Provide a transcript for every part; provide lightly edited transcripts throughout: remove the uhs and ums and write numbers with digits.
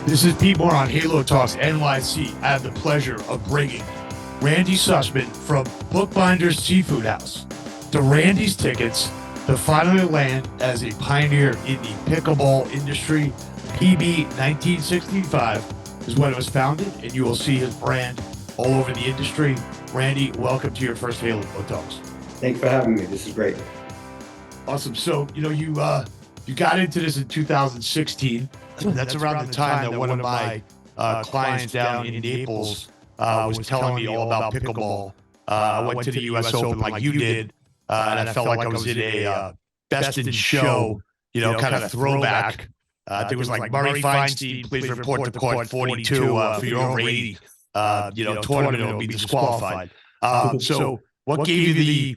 This is Pete Moore on Halo Talks NYC. I have the pleasure of bringing Randy Sussman from Bookbinder's Seafood House. The Randy's tickets to finally land as a pioneer in the pickleball industry. PB 1965 is when it was founded, and you will see his brand all over the industry. Randy, welcome to your first Halo Talks. Thanks for having me. This is great. Awesome. So, you got into this in 2016. That's around the time that one of my clients down in Naples was telling me all about pickleball. I went to the U.S. Open like you did, and I felt like I was in a best in show, kind of throwback. I think it was like Murray Feinstein, please report to court 42 for your over 80, tournament will be disqualified. So what gave you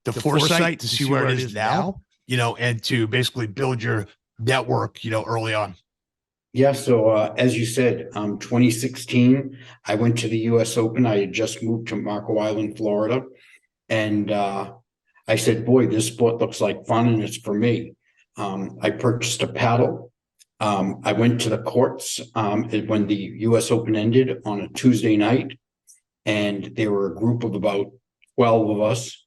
the foresight to see where it is now, and to basically build your network, early on? Yeah. So as you said, 2016, I went to the U.S. Open. I had just moved to Marco Island, Florida. And I said, boy, this sport looks like fun and it's for me. I purchased a paddle. I went to the courts when the U.S. Open ended on a Tuesday night. And there were a group of about 12 of us.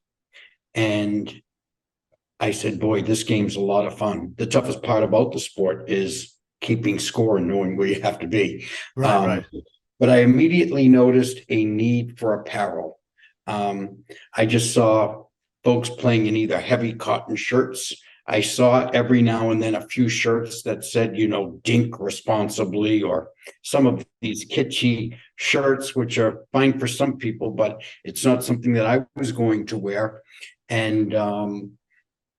And I said, boy, this game's a lot of fun. The toughest part about the sport is keeping score and knowing where you have to be. Right. But I immediately noticed a need for apparel. I just saw folks playing in either heavy cotton shirts. I saw every now and then a few shirts that said, dink responsibly, or some of these kitschy shirts, which are fine for some people, but it's not something that I was going to wear. And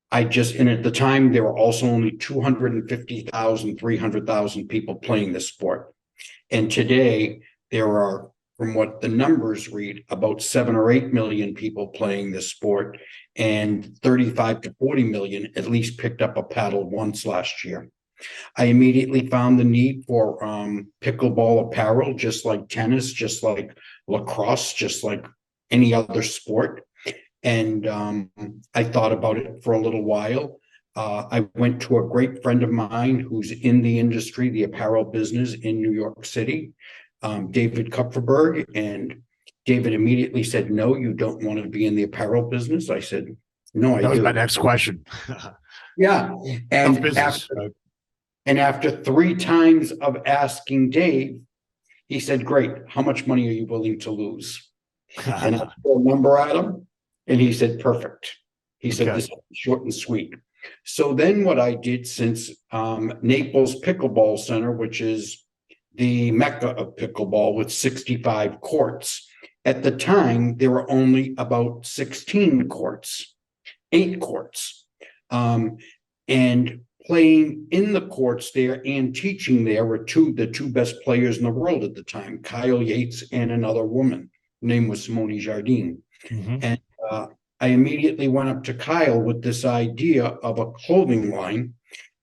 and at the time, there were also only 250,000, 300,000 people playing this sport. And today, there are, from what the numbers read, about 7 or 8 million people playing this sport, and 35 to 40 million at least picked up a paddle once last year. I immediately found the need for pickleball apparel, just like tennis, just like lacrosse, just like any other sport. And I thought about it for a little while. I went to a great friend of mine who's in the industry, the apparel business in New York City, David Kupferberg. And David immediately said, no, you don't want to be in the apparel business. I said, no, I do. That was my next question. Yeah. And after 3 times of asking Dave, he said, great, how much money are you willing to lose? And I threw a number at him. And he said, perfect. He said, this is short and sweet. So then what I did, since Naples Pickleball Center, which is the mecca of pickleball with 65 courts, at the time, there were only about 16 courts, 8 courts. And playing in the courts there and teaching there were the two best players in the world at the time, Kyle Yates and another woman. Her name was Simone Jardine. Mm-hmm. And I immediately went up to Kyle with this idea of a clothing line,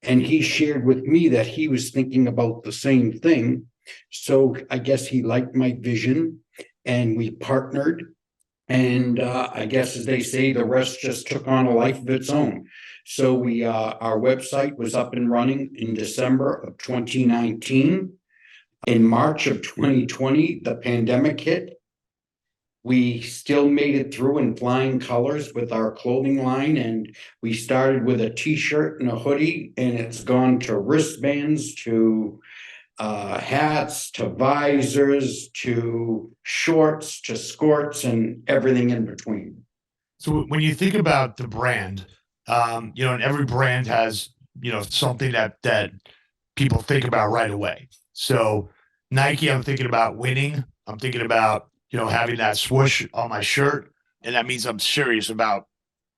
and he shared with me that he was thinking about the same thing. So I guess he liked my vision, and we partnered. And I guess, as they say, the rest just took on a life of its own. So our website was up and running in December of 2019. In March of 2020, the pandemic hit. We still made it through in flying colors with our clothing line, and we started with a t-shirt and a hoodie, and it's gone to wristbands, to hats, to visors, to shorts, to skirts, and everything in between. So when you think about the brand, and every brand has, something that people think about right away. So Nike, I'm thinking about winning. I'm thinking about having that swoosh on my shirt. And that means I'm serious about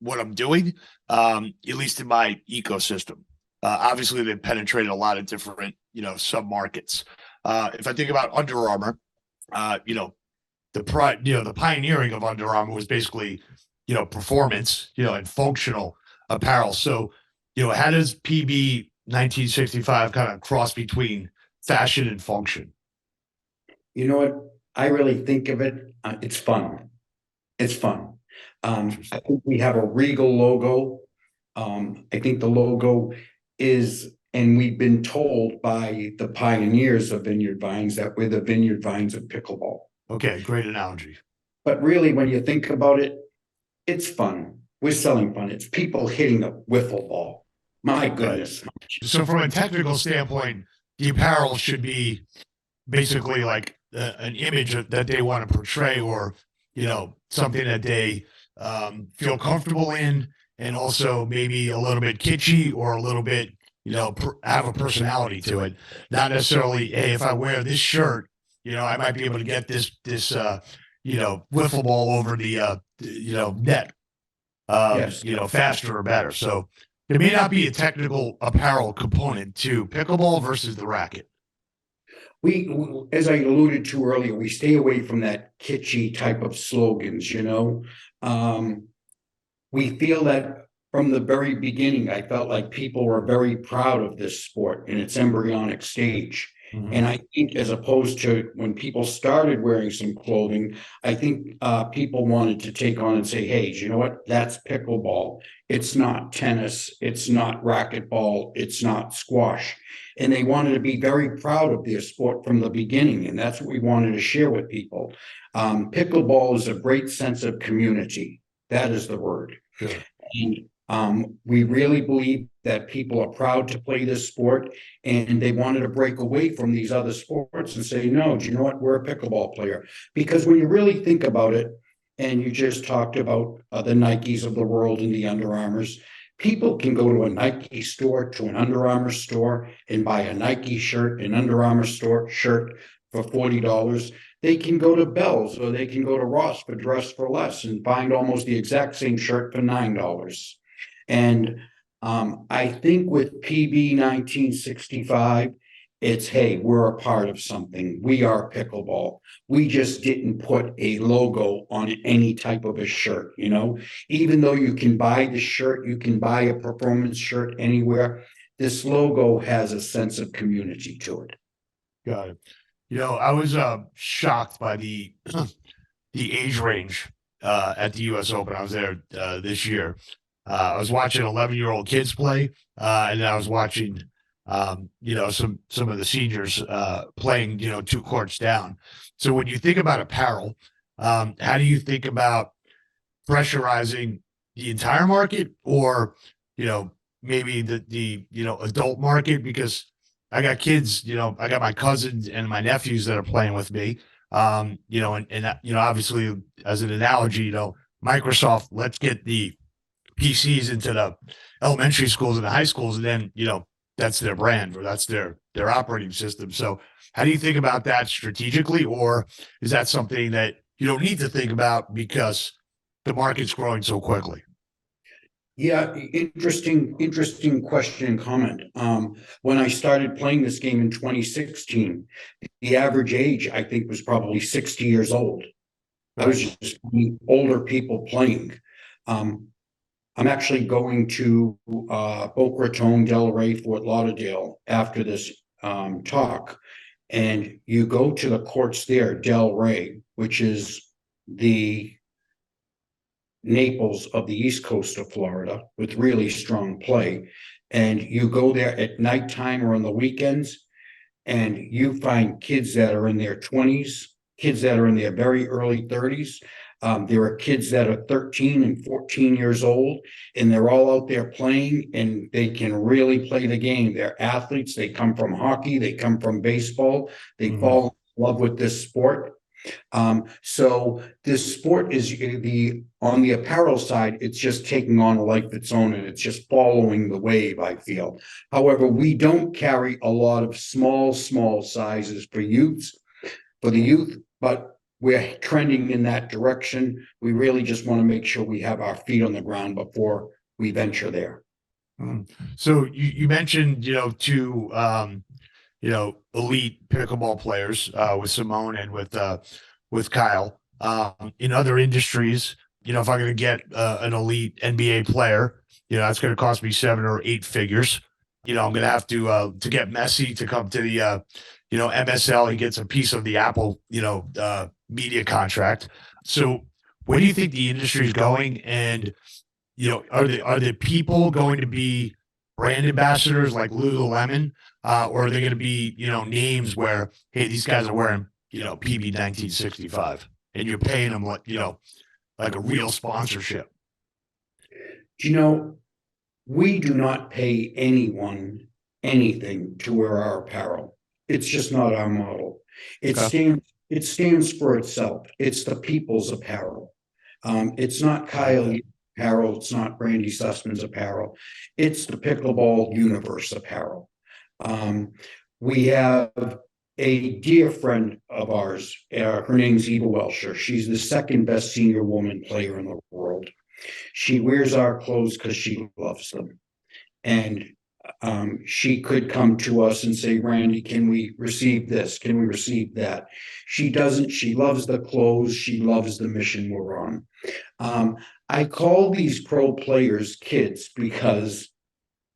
what I'm doing, at least in my ecosystem. Obviously, they've penetrated a lot of different, sub-markets. If I think about Under Armour, the pioneering of Under Armour was basically, performance, and functional apparel. So, how does PB 1965 kind of cross between fashion and function? You know what? I really think of it, it's fun. It's fun. I think we have a Regal logo. I think the logo is And we've been told by the pioneers of vineyard vines that we're the vineyard vines of pickleball. Okay, great analogy. But really, when you think about it, it's fun. We're selling fun. It's people hitting a wiffle ball. My goodness. So from a technical standpoint, the apparel should be basically like an image that they want to portray, or something that they feel comfortable in, and also maybe a little bit kitschy or a little bit have a personality to it. Not necessarily, hey, if I wear this shirt, I might be able to get this wiffle ball over the net Yes. faster or better. So there may not be a technical apparel component to pickleball versus the racket. We, as I alluded to earlier, we stay away from that kitschy type of slogans, we feel that from the very beginning, I felt like people were very proud of this sport in its embryonic stage. Mhm. And I think, as opposed to when people started wearing some clothing, I think people wanted to take on and say, hey, you know what? That's pickleball. It's not tennis. It's not racquetball. It's not squash. And they wanted to be very proud of their sport from the beginning. And that's what we wanted to share with people. Pickleball is a great sense of community. That is the word. Sure. And we really believe that people are proud to play this sport, and they wanted to break away from these other sports and say, no, do you know what? We're a pickleball player. Because when you really think about it, and you just talked about the Nikes of the world and the Under Armours, people can go to a Nike store, to an Under Armour store, and buy a Nike shirt, an Under Armour store shirt for $40. They can go to Bell's, or they can go to Ross for Dress for Less and find almost the exact same shirt for $9. And I think with PB 1965, it's, hey, we're a part of something. We are pickleball. We just didn't put a logo on any type of a shirt, even though you can buy the shirt, you can buy a performance shirt anywhere. This logo has a sense of community to it. Got it. I was shocked by the the age range at the U.S. Open. I was there this year. I was watching 11-year-old kids play, and then I was watching, some of the seniors playing, 2 courts down. So when you think about apparel, how do you think about pressurizing the entire market, or maybe the adult market? Because I got kids, I got my cousins and my nephews that are playing with me. And obviously, as an analogy, Microsoft, let's get the PCs into the elementary schools and the high schools, and then that's their brand, or that's their operating system. So how do you think about that strategically, or is that something that you don't need to think about because the market's growing so quickly? Yeah, interesting question and comment. When I started playing this game in 2016, the average age, I think, was probably 60 years old. I was just older people playing. I'm actually going to Boca Raton, Delray, Fort Lauderdale after this talk. And you go to the courts there, Delray, which is the Naples of the East Coast of Florida, with really strong play. And you go there at nighttime or on the weekends, and you find kids that are in their 20s, kids that are in their very early 30s. There are kids that are 13 and 14 years old, and they're all out there playing, and they can really play the game. They're athletes. They come from hockey. They come from baseball. They fall in love with this sport. So this sport is on the apparel side, it's just taking on a life of its own, and it's just following the wave, I feel. However, we don't carry a lot of small sizes for the youth, but we're trending in that direction. We really just want to make sure we have our feet on the ground before we venture there. So you mentioned, two elite pickleball players with Simone and with Kyle. In other industries, if I'm going to get an elite NBA player, that's going to cost me 7 or 8 figures. I'm going to have to get Messi to come to the MSL. He gets a piece of the Apple media contract. So where do you think the industry is going? And are the people going to be brand ambassadors like Lululemon, or are they going to be, names where, hey, these guys are wearing, PB 1965, and you're paying them like, like a real sponsorship? We do not pay anyone anything to wear our apparel. It's just not our model. It Okay. stands for itself. It's the people's apparel. It's not Kyle apparel. It's not Randy Sussman's apparel. It's the Pickleball Universe apparel. We have a dear friend of ours. Her name's Eva Welsher. She's the second best senior woman player in the world. She wears our clothes because she loves them. And she could come to us and say, Randy, can we receive this? Can we receive that? She doesn't. She loves the clothes. She loves the mission we're on. I call these pro players kids because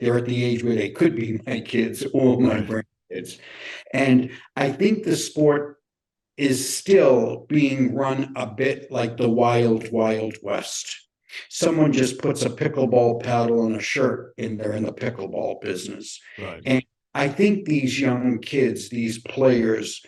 they're at the age where they could be my kids or my grandkids. And I think the sport is still being run a bit like the wild, wild west. Someone just puts a pickleball paddle and a shirt in there in the pickleball business. Right. And I think these young kids, these players,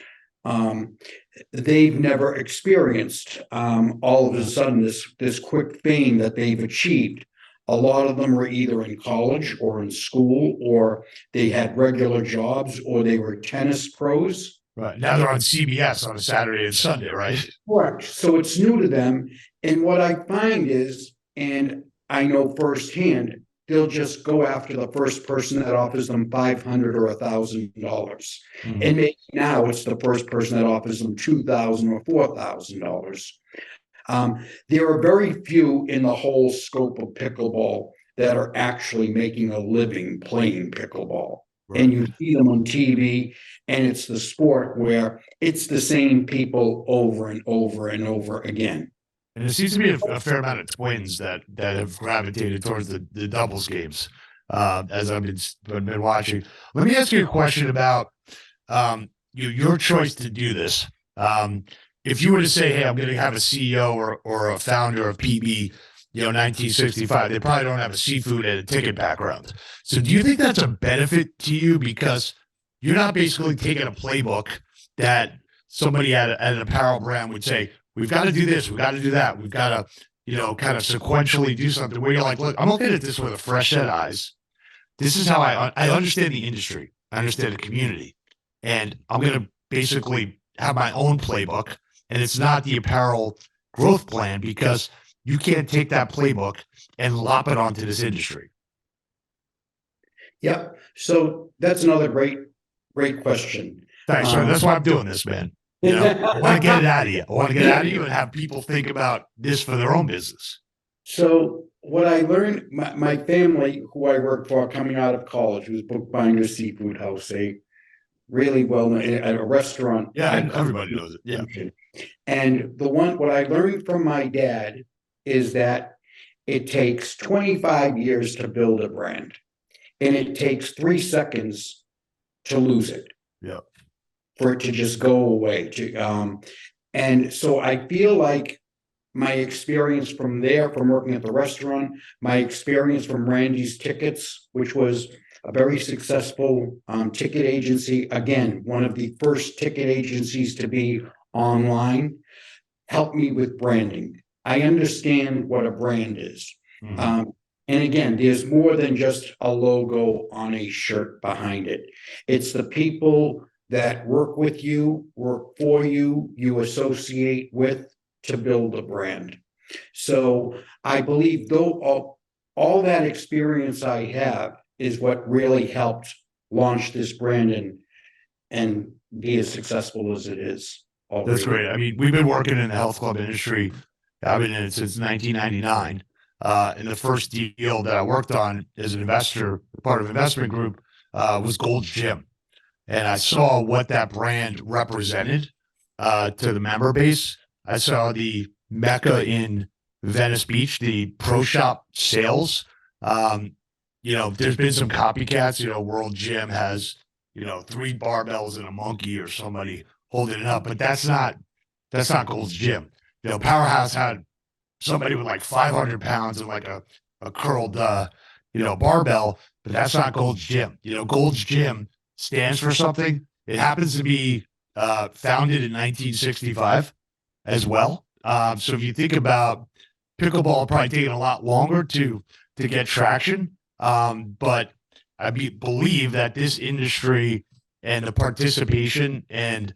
they've never experienced all of a sudden this quick fame that they've achieved. A lot of them were either in college or in school, or they had regular jobs, or they were tennis pros. Right. Now they're on CBS on a Saturday and Sunday, right? Correct. So it's new to them. And what I find is, and I know firsthand, they'll just go after the first person that offers them $500 or $1,000. Mhm. And maybe now it's the first person that offers them $2,000 or $4,000. There are very few in the whole scope of pickleball that are actually making a living playing pickleball. Right. And you see them on TV, and it's the sport where it's the same people over and over and over again. And there seems to be a fair amount of twins that have gravitated towards the doubles games, as I've been watching. Let me ask you a question about your choice to do this. If you were to say, "Hey, I'm going to have a CEO or a founder of PB," 1965, they probably don't have a seafood and a ticket background. So, do you think that's a benefit to you because you're not basically taking a playbook that somebody at an apparel brand would say, we've got to do this, we've got to do that, we've got to, kind of sequentially do something where you're like, look, I'm looking at this with a fresh set of eyes. This is how I understand the industry, I understand the community, and I'm going to basically have my own playbook, and it's not the apparel growth plan because you can't take that playbook and lop it onto this industry. Yeah. So that's another great question. Thanks. So that's why I'm doing this, man. I want to get it out of you. I want to get it out of you and have people think about this for their own business. So what I learned, my family, who I worked for coming out of college, was Bookbinder Seafood House, a really well at a restaurant. Yeah, everybody knows it. Yeah. And what I learned from my dad is that it takes 25 years to build a brand, and it takes 3 seconds to lose it. Yeah. For it to just go away. And so I feel like my experience from working at the restaurant, my experience from Randy's Tickets, which was a very successful ticket agency, again, one of the first ticket agencies to be online, helped me with branding. I understand what a brand is. Mm-hmm. And again, there's more than just a logo on a shirt behind it. It's the people that work with you, work for you, you associate with to build a brand. So I believe though all that experience I have is what really helped launch this brand and be as successful as it is already. That's great. I mean, we've been working in the health club industry. I've been in it since 1999. And the first deal that I worked on as an investor, part of investment group, was Gold's Gym. And I saw what that brand represented to the member base. I saw the Mecca in Venice Beach, the pro shop sales. There's been some copycats. World Gym has, 3 barbells and a monkey or somebody holding it up, but that's not Gold's Gym. Powerhouse had somebody with like 500 pounds and like a curled barbell, but that's not Gold's Gym. Gold's Gym stands for something. It happens to be founded in 1965 as well. So if you think about pickleball, probably taking a lot longer to get traction. But I believe that this industry and the participation and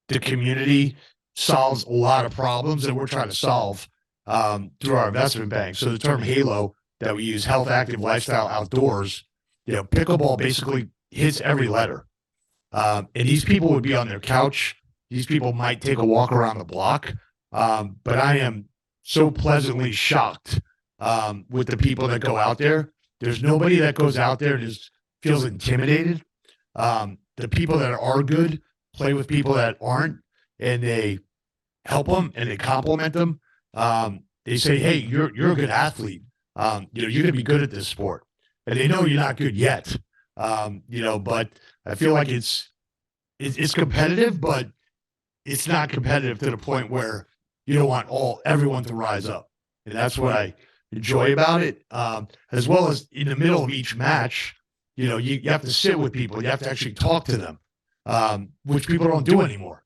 the community solves a lot of problems that we're trying to solve through our investment bank. So the term HALO that we use, health, active, lifestyle, outdoors, pickleball basically hits every letter. And these people would be on their couch. These people might take a walk around the block. But I am so pleasantly shocked with the people that go out there. There's nobody that goes out there and just feels intimidated. The people that are good play with people that aren't, and they help them and they compliment them. They say, "Hey, you're a good athlete. You're going to be good at this sport," and they know you're not good yet. But I feel like it's competitive, but it's not competitive to the point where you don't want everyone to rise up, and that's what I enjoy about it. As well as in the middle of each match, you have to sit with people. You have to actually talk to them, which people don't do anymore.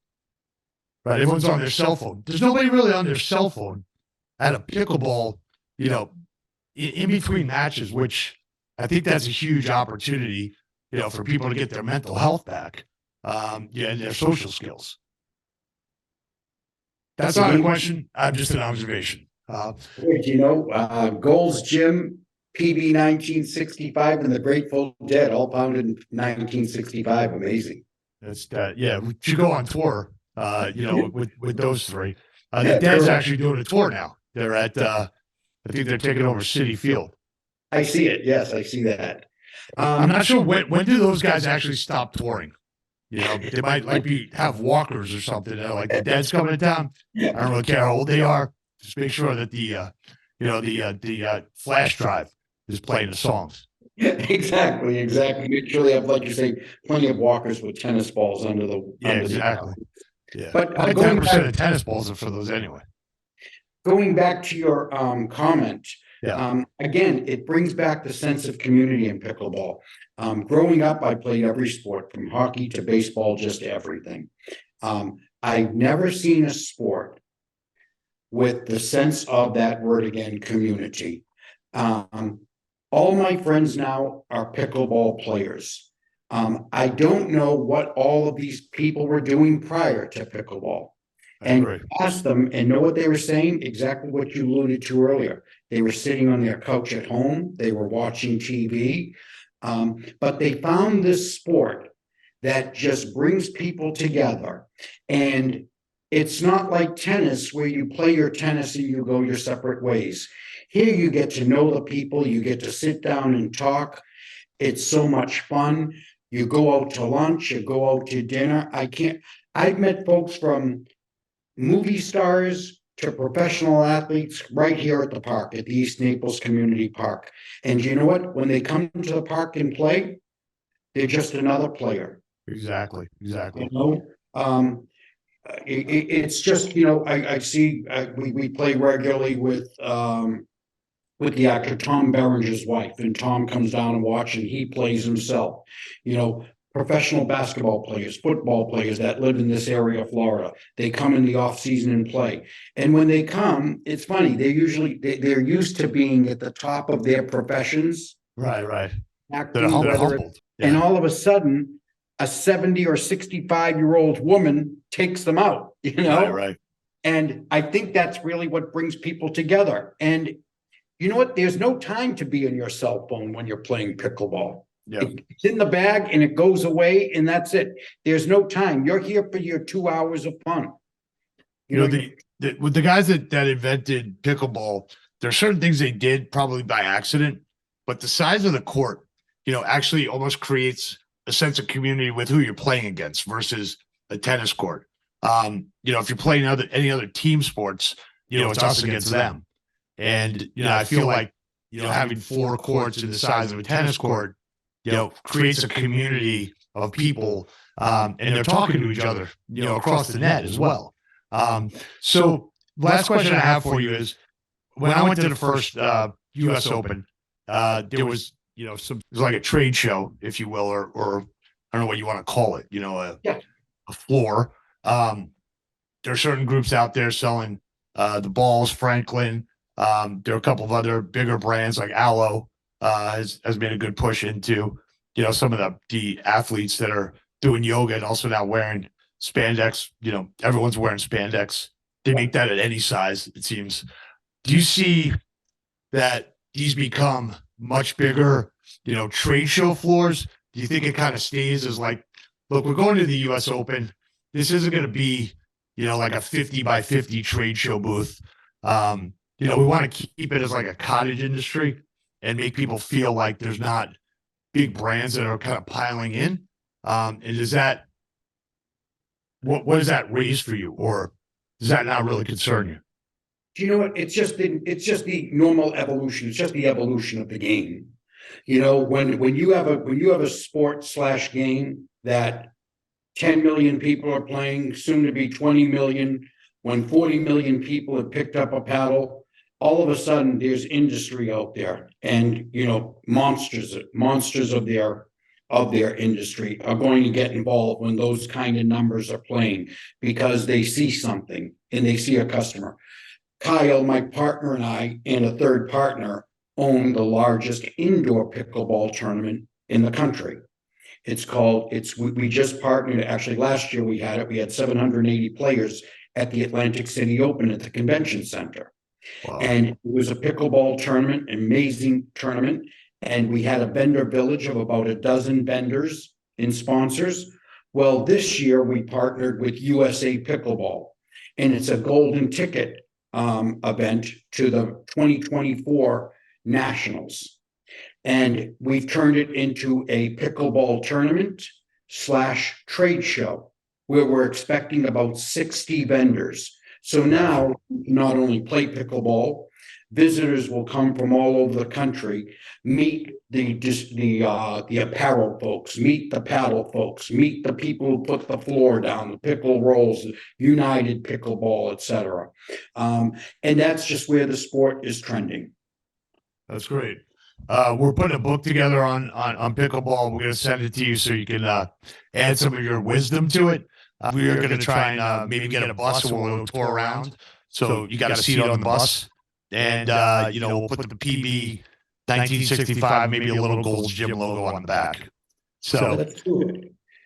Right? Everyone's on their cell phone. There's nobody really on their cell phone at a pickleball, in between matches, which I think that's a huge opportunity, for people to get their mental health back, and their social skills. That's not a question. I'm just an observation. Gold's Gym, PB 1965, and the Grateful Dead, all founded in 1965. Amazing. That's that. Yeah, we should go on tour. With those three. The Dead's actually doing a tour now. They're at, I think they're taking over Citi Field. I see it. Yes, I see that. I'm not sure when do those guys actually stop touring. They might have walkers or something. Like the Dead's coming to town. I don't really care how old they are. Just make sure that the flash drive is playing the songs. Exactly. Make sure they have, like you say, plenty of walkers with tennis balls under the. Exactly. Yeah, but 10% of tennis balls are for those anyway. Going back to your comment, yeah. Again, it brings back the sense of community in pickleball. Growing up, I played every sport from hockey to baseball, just everything. I've never seen a sport with the sense of that word again, community. All my friends now are pickleball players. I don't know what all of these people were doing prior to pickleball. And asked them and know what they were saying, exactly what you alluded to earlier. They were sitting on their couch at home, they were watching TV, but they found this sport that just brings people together. And it's not like tennis where you play your tennis and you go your separate ways. Here you get to know the people, you get to sit down and talk. It's so much fun. You go out to lunch, you go out to dinner. I've met folks from movie stars to professional athletes right here at the park, at the East Naples Community Park. And you know what? When they come to the park and play, they're just another player. Exactly. It's just, I see we play regularly with the actor Tom Berenger's wife, and Tom comes down and watches, and he plays himself. Professional basketball players, football players that live in this area of Florida, they come in the off season and play. And when they come, it's funny, they're used to being at the top of their professions. Right. Acting, humbled. Yeah. And all of a sudden, a 70 or 65-year-old woman takes them out, Right. And I think that's really what brings people together. And you know what? There's no time to be on your cell phone when you're playing pickleball. Yeah. It's in the bag and it goes away, and that's it. There's no time. You're here for your 2 hours of fun. With the guys that invented pickleball, there are certain things they did probably by accident, but the size of the court, actually almost creates a sense of community with who you're playing against versus a tennis court. If you're playing any other team sports, it's us against them. And, I feel like, having 4 courts in the size of a tennis court, creates a community of people, and they're talking to each other, across the net as well. So last question I have for you is, when I went to the first US Open, there was, it was like a trade show, if you will, or I don't know what you want to call it, a floor. There are certain groups out there selling the balls, Franklin. There are a couple of other bigger brands like Aloe has made a good push into, some of the athletes that are doing yoga and also now wearing spandex. Everyone's wearing spandex. They make that at any size, it seems. Do you see that these become much bigger, trade show floors? Do you think it kind of stays as like, look, we're going to the US Open. This isn't going to be, like a 50 by 50 trade show booth. We want to keep it as like a cottage industry and make people feel like there's not big brands that are kind of piling in. And is that, what does that raise for you? Or does that not really concern you? Do you know what? It's just the normal evolution. It's just the evolution of the game. When you have a sport / game that 10 million people are playing, soon to be 20 million, when 40 million people have picked up a paddle, all of a sudden there's industry out there, and monsters of their industry are going to get involved when those kind of numbers are playing, because they see something and they see a customer. Kyle, my partner, and I, and a third partner, own the largest indoor pickleball tournament in the country. We just partnered, actually last year we had 780 players at the Atlantic City Open at the Convention Center. Wow. And it was a pickleball tournament, amazing tournament. And we had a vendor village of about a dozen vendors and sponsors. Well, this year we partnered with USA Pickleball, and it's a golden ticket event to the 2024 Nationals. And we've turned it into a pickleball tournament / trade show where we're expecting about 60 vendors. So now, not only play pickleball, visitors will come from all over the country, meet the apparel folks, meet the paddle folks, meet the people who put the floor down, the pickle rolls, United Pickleball, etc. And that's just where the sport is trending. That's great. We're putting a book together on pickleball. We're going to send it to you so you can add some of your wisdom to it. We are going to try and maybe get a bus and we'll tour around. So you got a seat on the bus. And, we'll put the PB 1965, maybe a little Gold's Gym logo on the back. So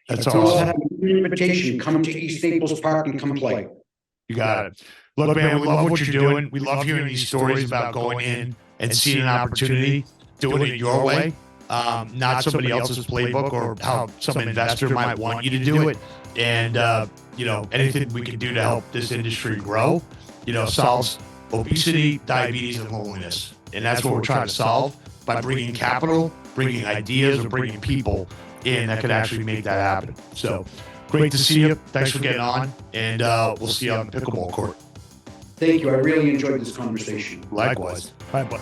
that's awesome. Invitation. Come to East Naples Park and come play. You got it. Look, man, we love what you're doing. We love hearing these stories about going in and seeing an opportunity, doing it your way, not somebody else's playbook or how some investor might want you to do it. And, anything we can do to help this industry grow, solves obesity, diabetes, and loneliness. And that's what we're trying to solve by bringing capital, bringing ideas, or bringing people in that could actually make that happen. So great to see you. Thanks for getting on. And we'll see you on the pickleball court. Thank you. I really enjoyed this conversation. Likewise. Bye, bud.